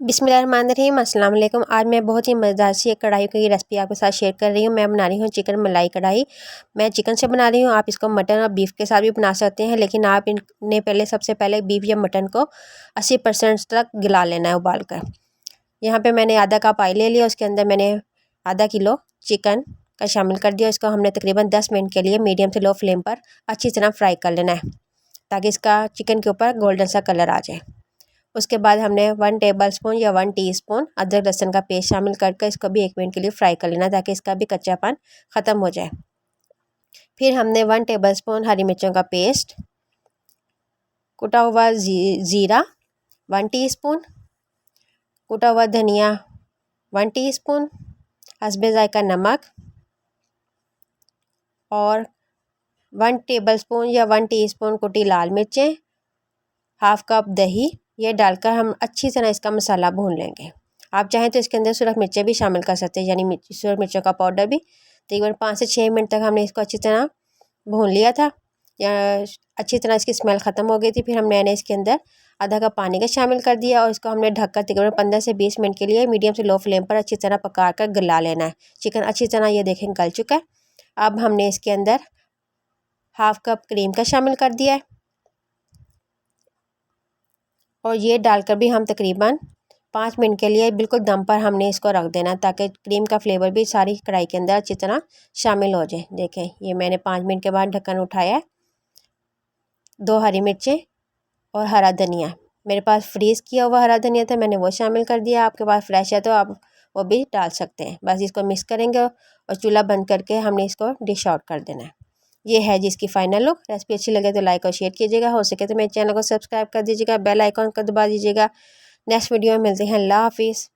बिस्मिल्लाहिर्रहमानिर्रहीम अस्सलाम वालेकुम। आज मैं बहुत ही मज़ेदार सी एक कढ़ाई की रेसिपी आपके साथ शेयर कर रही हूँ। मैं बना रही हूँ चिकन मलाई कढ़ाई। मैं चिकन से बना रही हूँ, आप इसको मटन और बीफ के साथ भी बना सकते हैं, लेकिन आप इन्हें सबसे पहले बीफ या मटन को 80% तक गला लेना है उबाल कर। यहाँ पर मैंने आधा कप ऑयल ले लिया, उसके अंदर मैंने आधा किलो चिकन का शामिल कर दिया। इसको हमने तकरीबन 10 मिनट के लिए मीडियम से लो फ्लेम पर अच्छी तरह फ्राई कर लेना है, ताकि इसका चिकन के ऊपर गोल्डन सा कलर आ जाए। उसके बाद हमने 1 टेबलस्पून या 1 टीस्पून अदरक लहसुन का पेस्ट शामिल करके इसको भी 1 मिनट के लिए फ्राई कर लेना, ताकि इसका भी कच्चापन ख़त्म हो जाए। फिर हमने 1 टेबलस्पून हरी मिर्चों का पेस्ट, कुटा हुआ ज़ीरा 1 टीस्पून, कुटा हुआ धनिया 1 टीस्पून, हस्बे ज़ायका नमक और 1 टेबलस्पून या 1 टीस्पून कुटी लाल मिर्चें, हाफ़ कप दही, ये डालकर हम अच्छी तरह इसका मसाला भून लेंगे। आप चाहें तो इसके अंदर सुरख मिर्चें भी शामिल कर सकते हैं, यानी सुरख मिर्चों का पाउडर भी। तकरीबन 5 से 6 मिनट तक हमने इसको अच्छी तरह भून लिया था, या अच्छी तरह इसकी स्मेल ख़त्म हो गई थी। फिर हमने इसके अंदर आधा कप पानी का शामिल कर दिया और इसको हमने ढककर तकरीबन 15 से 20 मिनट के लिए मीडियम से लो फ्लेम पर अच्छी तरह पका कर गला लेना है। चिकन अच्छी तरह ये देखें गल चुका है। अब हमने इसके अंदर हाफ़ कप क्रीम का शामिल कर दिया है और ये डालकर भी हम तकरीबन 5 मिनट के लिए बिल्कुल दम पर हमने इसको रख देना, ताकि क्रीम का फ्लेवर भी सारी कढ़ाई के अंदर अच्छी तरह शामिल हो जाए। देखें, ये मैंने 5 मिनट के बाद ढक्कन उठाया है। 2 हरी मिर्चें और हरा धनिया, मेरे पास फ्रीज़ किया हुआ हरा धनिया था, मैंने वो शामिल कर दिया। आपके पास फ्रेश है तो आप वो भी डाल सकते हैं। बस इसको मिक्स करेंगे और चूल्हा बंद करके हमने इसको डिश आउट कर देना है। ये है जिसकी फ़ाइनल लुक। रेसिपी अच्छी लगे तो लाइक और शेयर कीजिएगा, हो सके तो मेरे चैनल को सब्सक्राइब कर दीजिएगा, बेल आइकॉन को दबा दीजिएगा। नेक्स्ट वीडियो में मिलते हैं। अल्लाह हाफिज़।